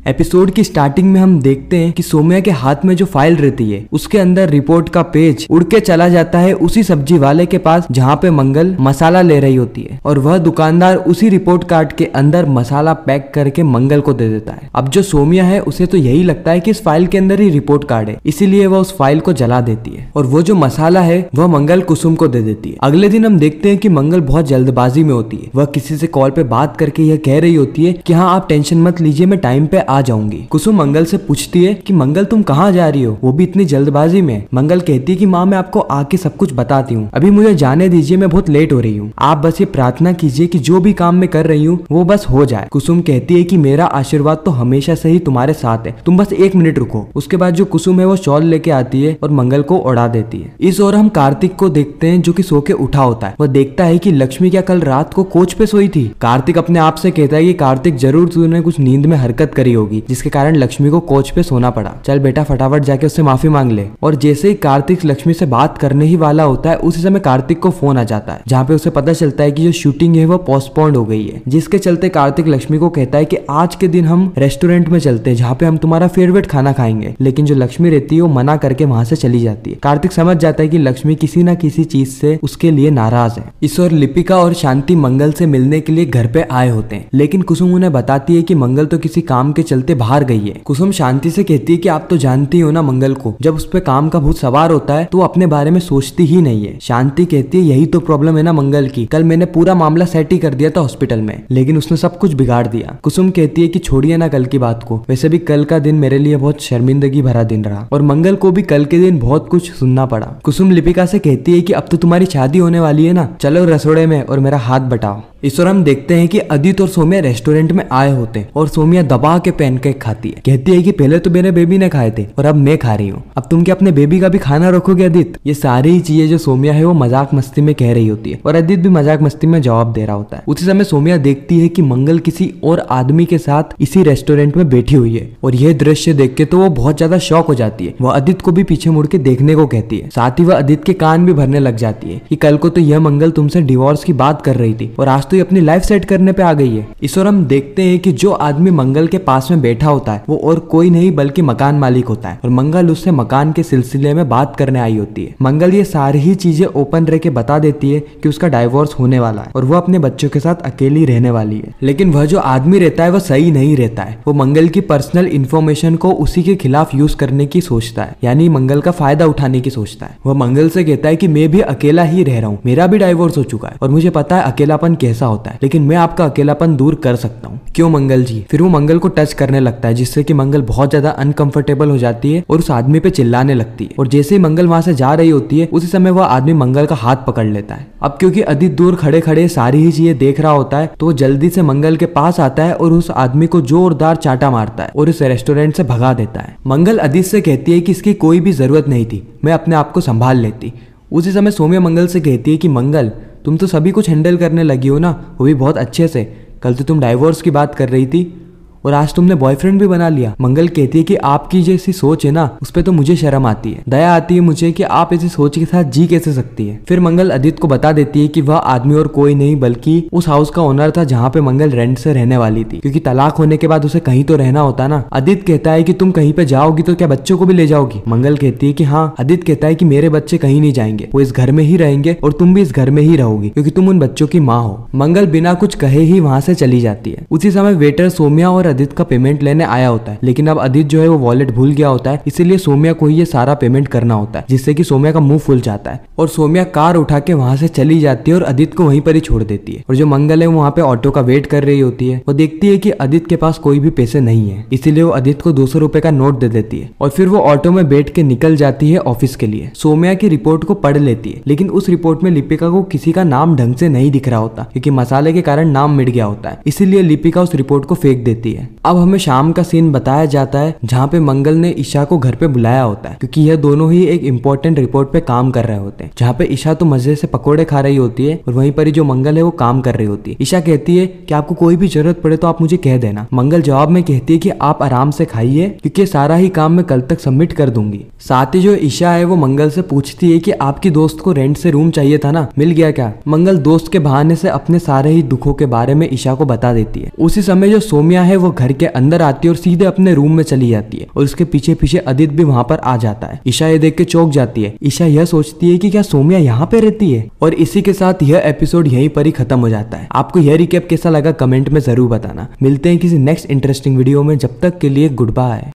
Episode की starting में हम देखते हैं कि सोम्या के हाथ में जो फाइल रहती है उसके अंदर रिपोर्ट का पेज उड़ के चला जाता है उसी सब्जी वाले के पास जहाँ पे मंगल मसाला ले रही होती है और वह दुकानदार उसी रिपोर्ट कार्ड के अंदर मसाला पैक करके मंगल को दे देता है। अब जो सोम्या है उसे तो यही लगता है कि इस फाइल के अंदर ही रिपोर्ट कार्ड है, इसीलिए वह उस फाइल को जला देती है और वो जो मसाला है वह मंगल कुसुम को दे देती है। अगले दिन हम देखते हैं कि मंगल बहुत जल्दबाजी में होती है। वह किसी से कॉल पे बात करके यह कह रही होती है कि हाँ आप टेंशन मत लीजिए, मैं टाइम पे आ जाऊंगी। कुसुम मंगल से पूछती है कि मंगल तुम कहाँ जा रही हो, वो भी इतनी जल्दबाजी में। मंगल कहती है कि माँ मैं आपको आके सब कुछ बताती हूँ, अभी मुझे जाने दीजिए, मैं बहुत लेट हो रही हूँ। आप बस ये प्रार्थना कीजिए कि जो भी काम मैं कर रही हूँ वो बस हो जाए। कुसुम कहती है कि मेरा आशीर्वाद तो हमेशा से ही तुम्हारे साथ है, तुम बस 1 मिनट रुको। उसके बाद जो कुसुम है वो शॉल लेके आती है और मंगल को उड़ा देती है। इस ओर हम कार्तिक को देखते हैं जो कि सो के उठा होता है। वह देखता है कि लक्ष्मी क्या कल रात को कोच पे सोई थी। कार्तिक अपने आप से कहता है कि कार्तिक जरूर तूने कुछ नींद में हरकत करी होगी जिसके कारण लक्ष्मी को कोच पे सोना पड़ा। चल बेटा फटाफट जाके उससे माफी मांग ले। और जैसे ही कार्तिक लक्ष्मी से बात करने ही वाला होता है उसी समय कार्तिक को फोन आ जाता है जहाँ पे उसे पता चलता है कि जो शूटिंग है वो पोस्टपोन्ड हो गई है, जिसके चलते कार्तिक लक्ष्मी को कहता है कि आज के दिन हम रेस्टोरेंट में चलते हैं जहाँ पे हम तुम्हारा फेवरेट खाना खाएंगे। लेकिन जो लक्ष्मी रहती है वो मना करके वहां से चली जाती है। कार्तिक समझ जाता है कि लक्ष्मी किसी न किसी चीज से उसके लिए नाराज है। इस ओर लिपिका और शांति मंगल से मिलने के लिए घर पे आए होते हैं, लेकिन कुसुम उन्हें बताती है कि मंगल तो किसी काम के चलते बाहर गई है। कुसुम शांति से कहती है कि आप तो जानती हो ना मंगल को, जब उस पे काम का भूत सवार होता है तो वो अपने बारे में सोचती ही नहीं है। शांति कहती है यही तो प्रॉब्लम है ना मंगल की, कल मैंने पूरा मामला सेट ही कर दिया था हॉस्पिटल में, लेकिन उसने सब कुछ बिगाड़ दिया। कुसुम कहती है कि छोड़िए ना कल की बात को, वैसे भी कल का दिन मेरे लिए बहुत शर्मिंदगी भरा दिन रहा और मंगल को भी कल के दिन बहुत कुछ सुनना पड़ा। कुसुम लिपिका से कहती है कि अब तो तुम्हारी शादी होने वाली है ना, चलो रसोड़े में और मेरा हाथ बटाओ। इस ओर हम देखते हैं कि अदित और सोम्या रेस्टोरेंट में आए होते हैं और सोम्या दबा के पैनकेक खाती है। कहती है कि पहले तो मेरे बेबी ने खाए थे और अब मैं खा रही हूँ, अब तुम क्या अपने बेबी का भी खाना रखोगे अदित। ये सारी चीजें जो सोम्या है वो मजाक मस्ती में कह रही होती है और अदित भी मजाक मस्ती में जवाब दे रहा होता है। उसी समय सोम्या देखती है कि मंगल किसी और आदमी के साथ इसी रेस्टोरेंट में बैठी हुई है और यह दृश्य देख के तो वो बहुत ज्यादा शॉक हो जाती है। वह अदित को भी पीछे मुड़ के देखने को कहती है, साथ ही वह अदित के कान भी भरने लग जाती है कि कल को तो यह मंगल तुमसे डिवोर्स की बात कर रही थी और आज तो ये अपनी लाइफ सेट करने पे आ गई है। इस ओर हम देखते हैं कि जो आदमी मंगल के पास में बैठा होता है वो और कोई नहीं बल्कि मकान मालिक होता है और मंगल उससे मकान के सिलसिले में बात करने आई होती है। मंगल ये सारी ही चीजें ओपन रह के बता देती है कि उसका डाइवोर्स होने वाला है और वो अपने बच्चों के साथ अकेली रहने वाली है। लेकिन वह जो आदमी रहता है वह सही नहीं रहता है, वो मंगल की पर्सनल इन्फॉर्मेशन को उसी के खिलाफ यूज करने की सोचता है, यानी मंगल का फायदा उठाने की सोचता है। वह मंगल से कहता है कि मैं भी अकेला ही रह रहा हूँ, मेरा भी डाइवोर्स हो चुका है और मुझे पता है अकेलापन कैसा होता है, लेकिन मैं आपका अकेलापन दूर कर सकता हूँ, क्यों मंगल जी। फिर वो मंगल को टच करने लगता है जिससे कि मंगल बहुत ज्यादा अनकंफर्टेबल हो जाती है और उस आदमी पे चिल्लाने लगती है और जैसे ही मंगल वहां से जा रही होती है उसी समय वह आदमी मंगल का हाथ पकड़ लेता है। अब क्योंकि अदित दूर खड़े खड़े सारी ही चीजें देख रहा होता है तो वो जल्दी से मंगल के पास आता है और उस आदमी को जोरदार चाटा मारता है और इस रेस्टोरेंट से भगा देता है। मंगल अदित से कहती है कि इसकी कोई भी जरूरत नहीं थी, मैं अपने आप को संभाल लेती। उसी समय सोम्या मंगल से कहती है कि मंगल तुम तो सभी कुछ हैंडल करने लगी हो ना, वो भी बहुत अच्छे से। कल तो तुम डाइवोर्स की बात कर रही थी और आज तुमने बॉयफ्रेंड भी बना लिया। मंगल कहती है कि आपकी जैसी सोच है ना उस पे तो मुझे शर्म आती है, दया आती है मुझे कि आप ऐसी सोच के साथ जी कैसे सकती है। फिर मंगल अदित को बता देती है कि वह आदमी और कोई नहीं बल्कि उस हाउस का ओनर था जहाँ पे मंगल रेंट से रहने वाली थी, क्योंकि तलाक होने के बाद उसे कहीं तो रहना होता ना। अदित कहता है कि तुम कहीं पे जाओगी तो क्या बच्चों को भी ले जाओगी। मंगल कहती है कि हाँ। अदित कहता है कि मेरे बच्चे कहीं नहीं जाएंगे, वो इस घर में ही रहेंगे और तुम भी इस घर में ही रहोगी क्योंकि तुम उन बच्चों की माँ हो। मंगल बिना कुछ कहे ही वहां से चली जाती है। उसी समय वेटर सोम्या और अदित का पेमेंट आया होता है, लेकिन अब अदित जो है वो वॉलेट भूल गया होता है, इसीलिए सोम्या को ही ये सारा पेमेंट करना होता है, जिससे कि सोम्या का मुंह फूल जाता है और सोम्या कार उठा के वहां से चली जाती है और अदित को वहीं पर ही छोड़ देती है। और जो मंगल है वो वहां पे ऑटो का वेट कर रही होती है। वो देखती है कि अदित के पास कोई भी पैसे नहीं है, इसीलिए वो अदित को 200 रुपए का नोट दे देती है और फिर वो ऑटो में बैठ के निकल जाती है ऑफिस के लिए। सोम्या की रिपोर्ट को पढ़ लेती है, लेकिन उस रिपोर्ट में लिपिका को किसी का नाम ढंग से नहीं दिख रहा होता क्योंकि मसाले के कारण नाम मिट गया होता है, इसीलिए लिपिका उस रिपोर्ट को फेंक देती है। अब हमें शाम का सीन बताया जाता है जहाँ पे मंगल ने ईशा को घर पे बुलाया होता है क्योंकि यह दोनों ही एक इम्पोर्टेंट रिपोर्ट पे काम कर रहे होते हैं, जहाँ पे ईशा तो मजे से पकोड़े खा रही होती है और वहीं पर ही जो मंगल है वो काम कर रही होती है। ईशा कहती है कि आपको कोई भी जरूरत पड़े तो आप मुझे कह देना। मंगल जवाब में कहती है कि आप आराम से खाइए क्योंकि सारा ही काम मैं कल तक सबमिट कर दूंगी। साथ ही जो ईशा है वो मंगल से पूछती है कि आपकी दोस्त को रेंट से रूम चाहिए था ना, मिल गया क्या। मंगल दोस्त के बहाने से अपने सारे ही दुखों के बारे में ईशा को बता देती है। उसी समय जो सोम्या है वो घर के अंदर आती है और सीधे अपने रूम में चली जाती है और उसके पीछे पीछे आदित्य भी वहां पर आ जाता है। ईशा ये देख के चौंक जाती है। ईशा यह सोचती है कि क्या सौम्या यहाँ पे रहती है। और इसी के साथ यह एपिसोड यहीं पर ही खत्म हो जाता है। आपको यह रिकैप कैसा लगा कमेंट में जरूर बताना। मिलते हैं किसी नेक्स्ट इंटरेस्टिंग वीडियो में, जब तक के लिए गुड बाय।